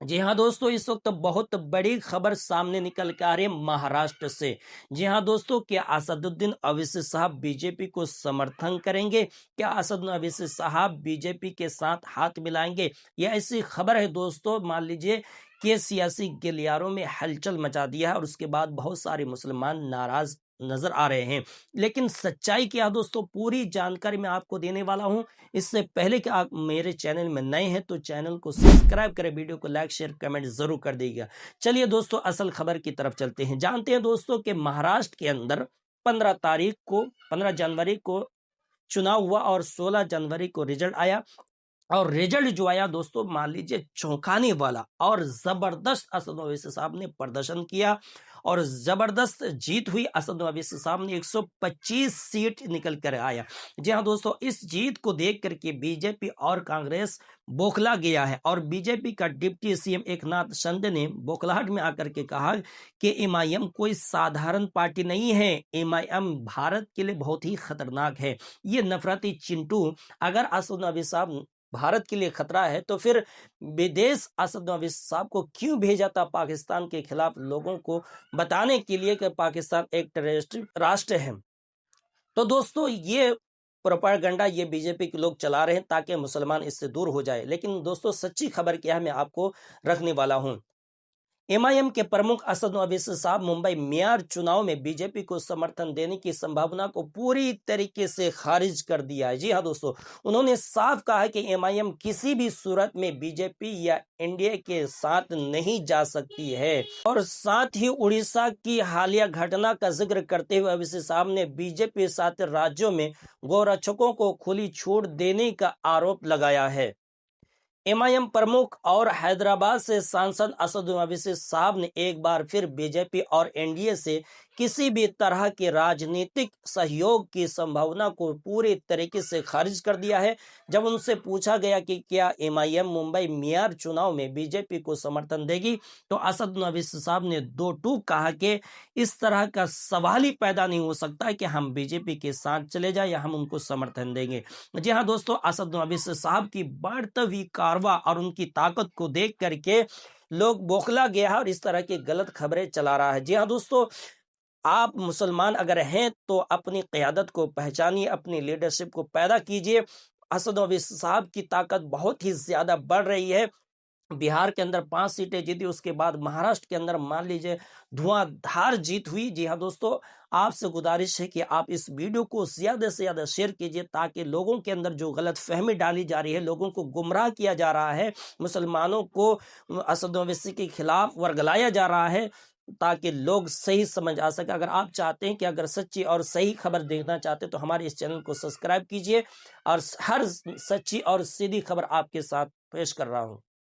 जी हाँ दोस्तों, इस वक्त बहुत बड़ी खबर सामने निकल के आ रही है महाराष्ट्र से। जी हाँ दोस्तों, क्या असदुद्दीन ओवैसी साहब बीजेपी को समर्थन करेंगे? क्या असदुद्दीन ओवैसी साहब बीजेपी के साथ हाथ मिलाएंगे? यह ऐसी खबर है दोस्तों, मान लीजिए कि सियासी गलियारों में हलचल मचा दिया है और उसके बाद बहुत सारे मुसलमान नाराज नजर आ रहे हैं। लेकिन सच्चाई क्या है दोस्तों, पूरी जानकारी मैं आपको देने वाला हूं। इससे पहले कि आप मेरे चैनल में नए हैं तो चैनल को सब्सक्राइब करें, वीडियो को लाइक शेयर कमेंट जरूर कर दीजिएगा। चलिए दोस्तों, असल खबर की तरफ चलते हैं। जानते हैं दोस्तों कि महाराष्ट्र के अंदर 15 जनवरी को चुनाव हुआ और 16 जनवरी को रिजल्ट आया। और रिजल्ट जो आया दोस्तों, मान लीजिए चौंकाने वाला और जबरदस्त असद ओवैसी साहब ने प्रदर्शन किया और जबरदस्त जीत हुई। असद ओवैसी साहब ने 125 सीट निकल कर आया। जी हाँ दोस्तों, इस जीत को देख करके बीजेपी और कांग्रेस बौखला गया है और बीजेपी का डिप्टी सीएम एकनाथ शिंदे ने बौखलाहट में आकर के कहा कि एमआईएम कोई साधारण पार्टी नहीं है, एमआईएम भारत के लिए बहुत ही खतरनाक है। ये नफरती चिंटू, अगर असद ओवैसी साहब भारत के लिए खतरा है तो फिर विदेश असद ओवैसी साहब को क्यों भेजा था पाकिस्तान के खिलाफ लोगों को बताने के लिए कि पाकिस्तान एक टेररिस्ट राष्ट्र है। तो दोस्तों, ये प्रोपागेंडा ये बीजेपी के लोग चला रहे हैं ताकि मुसलमान इससे दूर हो जाए। लेकिन दोस्तों, सच्ची खबर क्या है मैं आपको रखने वाला हूं। एमआईएम के प्रमुख असद ओवैसी साहब मुंबई मेयर चुनाव में बीजेपी को समर्थन देने की संभावना को पूरी तरीके से खारिज कर दिया है। जी हाँ दोस्तों, उन्होंने साफ कहा है कि एमआईएम किसी भी सूरत में बीजेपी या एनडीए के साथ नहीं जा सकती है। और साथ ही उड़ीसा की हालिया घटना का जिक्र करते हुए ओवैसी साहब ने बीजेपी साथ राज्यों में गोरक्षकों को खुली छूट देने का आरोप लगाया है। एमआईएम प्रमुख और हैदराबाद से सांसद असद ओवैसी साहब ने एक बार फिर बीजेपी और एनडीए से किसी भी तरह के राजनीतिक सहयोग की संभावना को पूरी तरीके से खारिज कर दिया है। जब उनसे पूछा गया कि क्या एमआईएम मुंबई मेयर चुनाव में बीजेपी को समर्थन देगी, तो असद ओवैसी साहब ने दो टूक कहा कि इस तरह का सवाल ही पैदा नहीं हो सकता है कि हम बीजेपी के साथ चले जाए या हम उनको समर्थन देंगे। जी हाँ दोस्तों, असद ओवैसी साहब की बढ़ती हुई कारवा और उनकी ताकत को देख करके लोग बौखला गया है और इस तरह की गलत खबरें चला रहा है। जी हाँ दोस्तों, आप मुसलमान अगर हैं तो अपनी क़यादत को पहचानिए, अपनी लीडरशिप को पैदा कीजिए। असद ओवैसी साहब की ताकत बहुत ही ज्यादा बढ़ रही है। बिहार के अंदर 5 सीटें जीती, उसके बाद महाराष्ट्र के अंदर मान लीजिए धुआंधार जीत हुई। जी हाँ दोस्तों, आपसे गुजारिश है कि आप इस वीडियो को ज्यादा से ज्यादा शेयर कीजिए ताकि लोगों के अंदर जो गलत फहमी डाली जा रही है, लोगों को गुमराह किया जा रहा है, मुसलमानों को असद ओवैसी के खिलाफ वर्गलाया जा रहा है, ताकि लोग सही समझ आ सके। अगर आप चाहते हैं कि अगर सच्ची और सही खबर देखना चाहते हैं तो हमारे इस चैनल को सब्सक्राइब कीजिए और हर सच्ची और सीधी खबर आपके साथ पेश कर रहा हूं।